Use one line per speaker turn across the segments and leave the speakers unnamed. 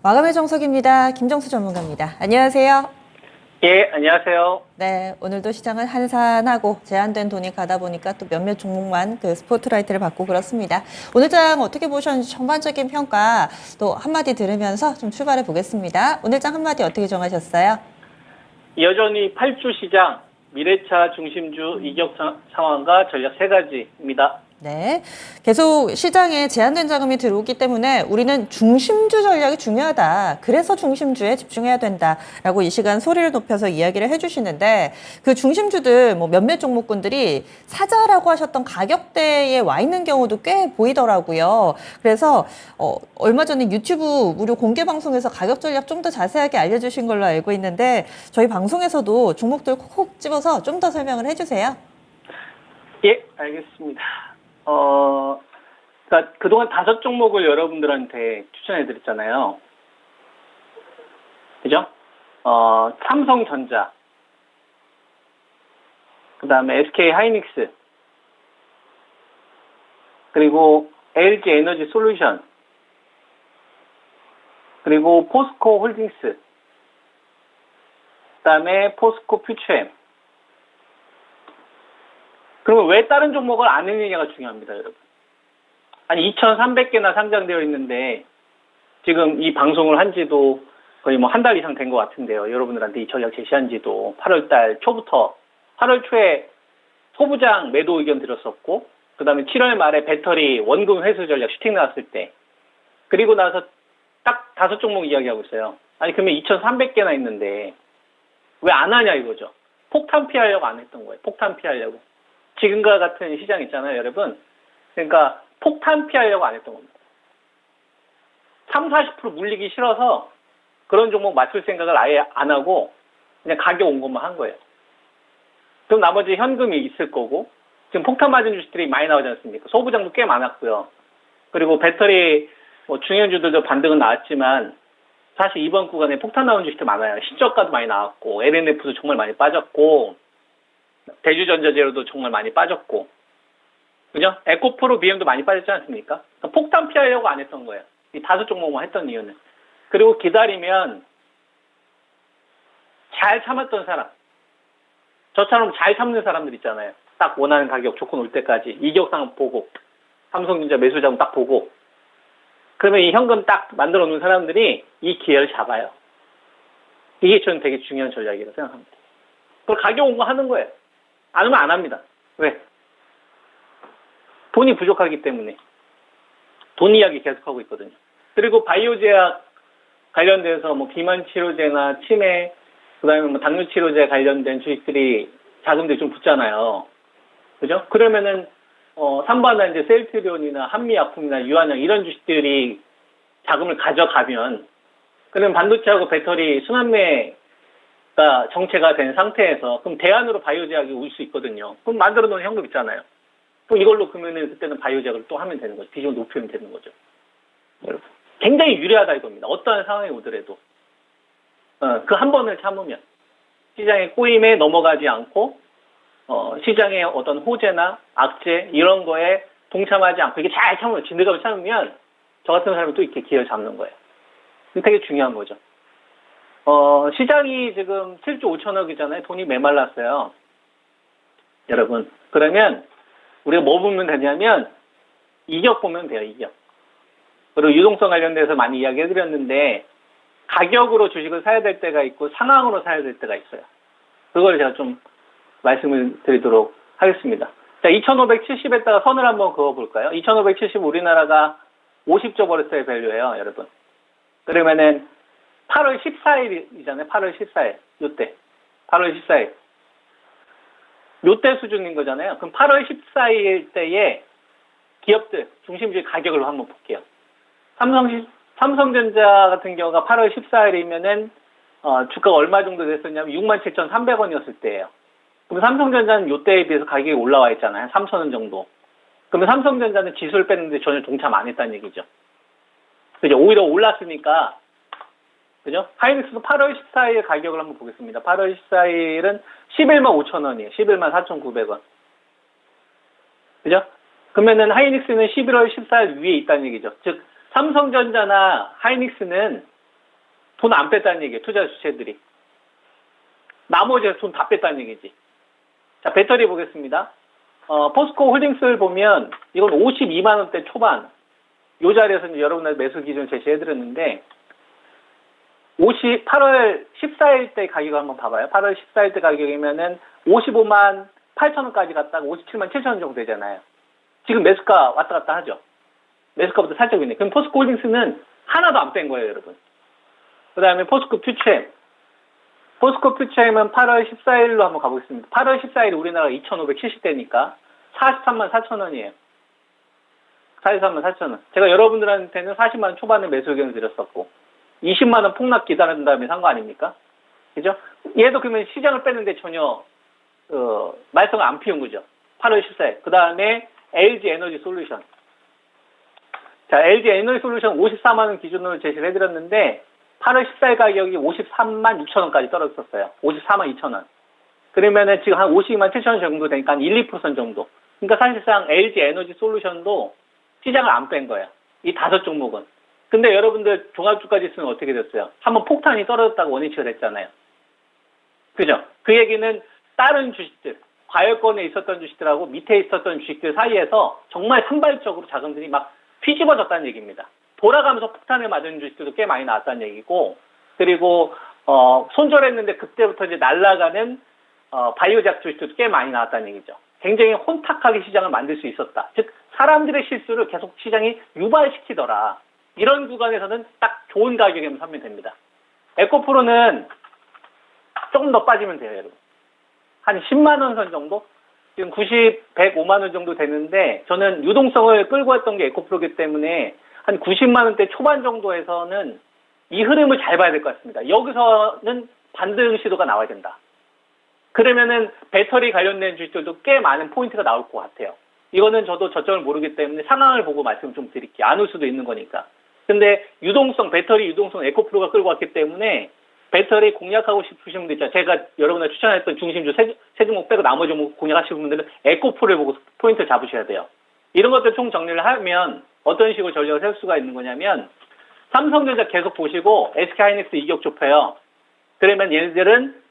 마감의 정석입니다. 김정수 전문가입니다. 안녕하세요.
예, 안녕하세요.
네, 오늘도 시장은 한산하고 제한된 돈이 가다 보니까 또 몇몇 종목만 그 스포트라이트를 받고 그렇습니다. 오늘 장 어떻게 보셨는지 전반적인 평가 또 한마디 들으면서 좀 출발해 보겠습니다. 오늘 장 한마디 어떻게 정하셨어요?
여전히 8주 시장, 미래차 중심주 이격 상황과 전략 세 가지입니다.
네, 계속 시장에 제한된 자금이 들어오기 때문에 우리는 중심주 전략이 중요하다. 그래서 중심주에 집중해야 된다라고 이 시간 소리를 높여서 이야기를 해주시는데 그 중심주들 뭐 몇몇 종목군들이 사자라고 하셨던 가격대에 와 있는 경우도 꽤 보이더라고요. 그래서 얼마 전에 유튜브 무료 공개 방송에서 가격 전략 좀 더 자세하게 알려주신 걸로 알고 있는데 저희 방송에서도 종목들 콕 집어서 좀 더 설명을 해주세요.
예, 알겠습니다. 그러니까 그동안 5종목을 여러분들한테 추천해드렸잖아요. 그죠? 삼성전자, 그 다음에 SK 하이닉스, 그리고 LG 에너지 솔루션, 그리고 포스코 홀딩스, 그 다음에 포스코 퓨처엠. 그러면 왜 다른 종목을 안 했느냐가 중요합니다, 여러분. 아니, 2,300개나 상장되어 있는데, 지금 이 방송을 한 지도 거의 뭐 한 달 이상 된 것 같은데요. 여러분들한테 이 전략 제시한 지도 8월 초부터, 8월 초에 소부장 매도 의견 드렸었고, 그 다음에 7월 말에 배터리 원금 회수 전략 슈팅 나왔을 때, 그리고 나서 딱 5종목 이야기하고 있어요. 아니, 그러면 2,300개나 있는데, 왜 안 하냐 이거죠. 폭탄 피하려고 안 했던 거예요. 폭탄 피하려고. 지금과 같은 시장 있잖아요, 여러분. 그러니까 폭탄 피하려고 안 했던 겁니다. 30~40% 물리기 싫어서 그런 종목 맞출 생각을 아예 안 하고 그냥 가격 온 것만 한 거예요. 그럼 나머지 현금이 있을 거고 지금 폭탄 맞은 주식들이 많이 나오지 않습니까? 소부장도 꽤 많았고요. 그리고 배터리 중형주들도 반등은 나왔지만 사실 이번 구간에 폭탄 나온 주식들 많아요. 신저가도 많이 나왔고 LNF도 정말 많이 빠졌고 대주전자재료도 정말 많이 빠졌고, 그죠? 에코프로 BM도 많이 빠졌지 않습니까? 그러니까 폭탄 피하려고 안 했던 거예요. 이 5종목만 했던 이유는. 그리고 기다리면 잘 참았던 사람, 저처럼 잘 참는 사람들 있잖아요. 딱 원하는 가격 조건 올 때까지 이격상 보고, 삼성전자 매수 자금 딱 보고, 그러면 이 현금 딱 만들어 놓은 사람들이 이 기회를 잡아요. 이게 저는 되게 중요한 전략이라고 생각합니다. 그걸 가격 온 거 하는 거예요. 안 하면 안 합니다. 왜? 돈이 부족하기 때문에. 돈 이야기 계속하고 있거든요. 그리고 바이오제약 관련돼서 뭐 비만 치료제나 치매, 그 다음에 뭐 당뇨 치료제 관련된 주식들이 자금들이 좀 붙잖아요. 그죠? 그러면은, 삼반한 이제 셀트리온이나 한미약품이나 유한양 이런 주식들이 자금을 가져가면, 그러면 반도체하고 배터리 순환매 정체가 된 상태에서 그럼 대안으로 바이오제약이 올 수 있거든요. 그럼 만들어 놓은 현금 있잖아요. 또 이걸로 그러면은 그때는 바이오제약을 또 하면 되는 거죠. 비중을 높이면 되는 거죠. 여러분 굉장히 유리하다 이겁니다. 어떠한 상황이 오더라도 그 한 번을 참으면 시장의 꼬임에 넘어가지 않고 시장의 어떤 호재나 악재 이런 거에 동참하지 않고 이게 잘 참으면 진드감을 참으면 저 같은 사람이 또 이렇게 기회를 잡는 거예요. 되게 중요한 거죠. 시장이 지금 7조 5천억이잖아요. 돈이 메말랐어요. 여러분. 그러면 우리가 뭐 보면 되냐면 이격 보면 돼요. 이격. 그리고 유동성 관련돼서 많이 이야기해드렸는데 가격으로 주식을 사야 될 때가 있고 상황으로 사야 될 때가 있어요. 그걸 제가 좀 말씀을 드리도록 하겠습니다. 자, 2570에다가 선을 한번 그어볼까요? 2570 우리나라가 50조 버렸어요. 밸류예요. 여러분. 그러면은 8월 14일이잖아요. 8월 14일. 요때. 8월 14일. 요때 수준인 거잖아요. 그럼 8월 14일 때에 기업들, 중심주의 가격을 한번 볼게요. 삼성전자 같은 경우가 8월 14일이면은, 주가가 얼마 정도 됐었냐면 67,300원이었을 때예요. 그럼 삼성전자는 요때에 비해서 가격이 올라와 있잖아요. 3,000원 정도. 그러면 삼성전자는 지수를 뺐는데 전혀 동참 안 했다는 얘기죠. 그죠? 오히려 올랐으니까, 그죠? 하이닉스도 8월 14일 가격을 한번 보겠습니다. 8월 14일은 11만 5천원이에요. 11만 4,900원. 그죠? 그러면은 하이닉스는 11월 14일 위에 있다는 얘기죠. 즉, 삼성전자나 하이닉스는 돈 안 뺐다는 얘기예요. 투자 주체들이. 나머지 돈 다 뺐다는 얘기지. 자, 배터리 보겠습니다. 포스코 홀딩스를 보면 이건 52만 원대 초반. 요 자리에서 이제 여러분들 매수 기준을 제시해드렸는데 8월 14일 때 가격을 한번 봐봐요. 8월 14일 때 가격이면은 55만 8천 원까지 갔다가 57만 7천 원 정도 되잖아요. 지금 매수가 왔다 갔다 하죠. 매수가부터 살짝 있네. 그럼 포스코 홀딩스는 하나도 안 뺀 거예요, 여러분. 그 다음에 포스코 퓨처엠. 포스코 퓨처엠은 8월 14일로 한번 가보겠습니다. 8월 14일 우리나라가 2,570대니까 43만 4천 원이에요. 43만 4천 원. 제가 여러분들한테는 40만 원 초반에 매수 의견을 드렸었고 20만 원 폭락 기다린 다음에 산 거 아닙니까? 그죠? 얘도 그러면 시장을 뺐는데 전혀 말썽을 안 피운 거죠. 8월 14일. 그 다음에 LG 에너지 솔루션. 자, LG 에너지 솔루션 54만 원 기준으로 제시를 해드렸는데 8월 14일 가격이 53만 6천 원까지 떨어졌었어요. 54만 2천 원. 그러면은 지금 한 52만 7천 원 정도 되니까 한 1, 2% 정도. 그러니까 사실상 LG 에너지 솔루션도 시장을 안 뺀 거예요. 이 5 종목은. 근데 여러분들 종합주까지 있으면 어떻게 됐어요? 한번 폭탄이 떨어졌다고 원위치가 됐잖아요. 그죠? 그 얘기는 다른 주식들, 과열권에 있었던 주식들하고 밑에 있었던 주식들 사이에서 정말 산발적으로 자금들이 막 휘집어졌다는 얘기입니다. 돌아가면서 폭탄을 맞은 주식들도 꽤 많이 나왔다는 얘기고, 그리고 손절했는데 그때부터 이제 날아가는 바이오작 주식들도 꽤 많이 나왔다는 얘기죠. 굉장히 혼탁하게 시장을 만들 수 있었다. 즉 사람들의 실수를 계속 시장이 유발시키더라. 이런 구간에서는 딱 좋은 가격에만 사면 됩니다. 에코프로는 조금 더 빠지면 돼요, 여러분. 한 10만 원 선 정도? 지금 105만 원 정도 되는데 저는 유동성을 끌고 왔던 게 에코프로기 때문에 한 90만 원대 초반 정도에서는 이 흐름을 잘 봐야 될 것 같습니다. 여기서는 반등 시도가 나와야 된다. 그러면은 배터리 관련된 주식들도 꽤 많은 포인트가 나올 것 같아요. 이거는 저도 저점을 모르기 때문에 상황을 보고 말씀 좀 드릴게요. 안 올 수도 있는 거니까. 근데 유동성, 배터리 유동성 에코프로가 끌고 왔기 때문에 배터리 공략하고 싶으신 분들 있잖아요. 제가 여러분들 추천했던 중심주 세 종목 빼고 나머지 종목 공략하시는 분들은 에코프로를 보고 포인트 잡으셔야 돼요. 이런 것들 총 정리를 하면 어떤 식으로 전략을 세울 수가 있는 거냐면 삼성전자 계속 보시고 SK하이닉스 이격 좁혀요. 그러면 얘네들은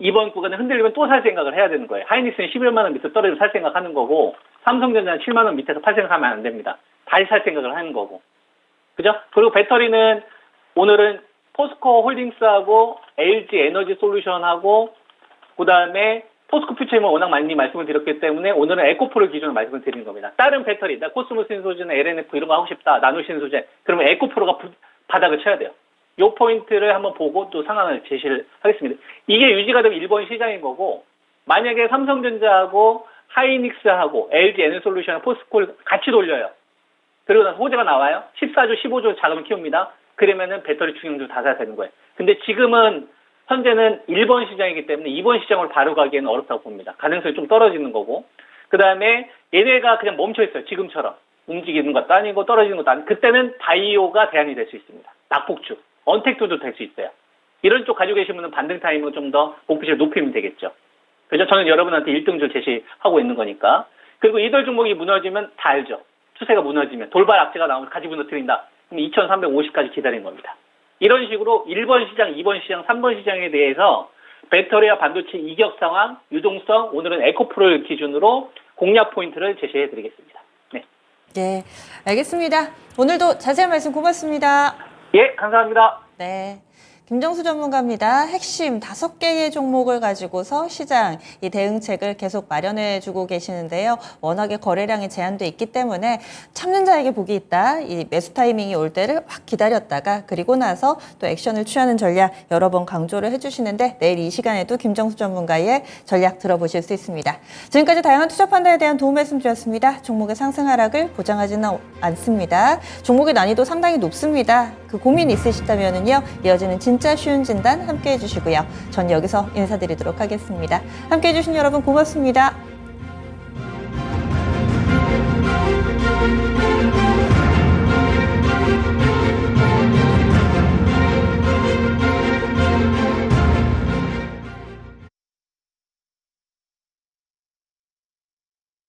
이번 구간에 흔들리면 또 살 생각을 해야 되는 거예요. 하이닉스는 11만 원 밑에 떨어지면 살 생각하는 거고 삼성전자는 7만 원 밑에서 팔 생각하면 안 됩니다. 다시 살 생각을 하는 거고. 그죠? 그리고 배터리는 오늘은 포스코 홀딩스하고 LG 에너지 솔루션하고 그다음에 포스코 퓨처엠은 워낙 많이 말씀을 드렸기 때문에 오늘은 에코프로 기준으로 말씀을 드리는 겁니다. 다른 배터리, 나 코스모 신소재나 LNF 이런 거 하고 싶다. 나노 신소재. 그러면 에코프로가 바닥을 쳐야 돼요. 요 포인트를 한번 보고 또 상황을 제시를 하겠습니다. 이게 유지가 되면 일본 시장인 거고 만약에 삼성전자하고 하이닉스하고 LG 에너솔루션하고 포스코를 같이 돌려요. 그리고 나서 호재가 나와요. 14조, 15조 자금을 키웁니다. 그러면은 배터리 충전도 다 사야 되는 거예요. 근데 지금은 현재는 일본 시장이기 때문에 이번 시장으로 바로 가기에는 어렵다고 봅니다. 가능성이 좀 떨어지는 거고. 그 다음에 얘네가 그냥 멈춰 있어요. 지금처럼. 움직이는 것도 아니고 떨어지는 것도 아니고. 그때는 바이오가 대안이 될 수 있습니다. 낙폭주. 언택트도 될 수 있어요. 이런 쪽 가지고 계신 분은 반등 타임을 좀 더 목표치를 높이면 되겠죠. 그래서 저는 여러분한테 1등줄 제시하고 있는 거니까. 그리고 이들 종목이 무너지면 다 알죠. 추세가 무너지면 돌발 악재가 나오면 같이 무너뜨린다. 그럼 2350까지 기다린 겁니다. 이런 식으로 1번 시장, 2번 시장, 3번 시장에 대해서 배터리와 반도체 이격 상황, 유동성, 오늘은 에코프로를 기준으로 공략 포인트를 제시해 드리겠습니다. 네.
네, 알겠습니다. 오늘도 자세한 말씀 고맙습니다.
예, 감사합니다.
네. 김정수 전문가입니다. 핵심 5개의 종목을 가지고서 시장 이 대응책을 계속 마련해주고 계시는데요. 워낙에 거래량이 제한돼 있기 때문에 참는 자에게 복이 있다. 이 매수 타이밍이 올 때를 확 기다렸다가 그리고 나서 또 액션을 취하는 전략 여러 번 강조를 해주시는데 내일 이 시간에도 김정수 전문가의 전략 들어보실 수 있습니다. 지금까지 다양한 투자 판단에 대한 도움 말씀 드렸습니다. 종목의 상승 하락을 보장하지는 않습니다. 종목의 난이도 상당히 높습니다. 그 고민 있으시다면은요. 이어지는 진짜 쉬운 진단 함께 해주시고요. 전 여기서 인사드리도록 하겠습니다. 함께 해주신 여러분 고맙습니다.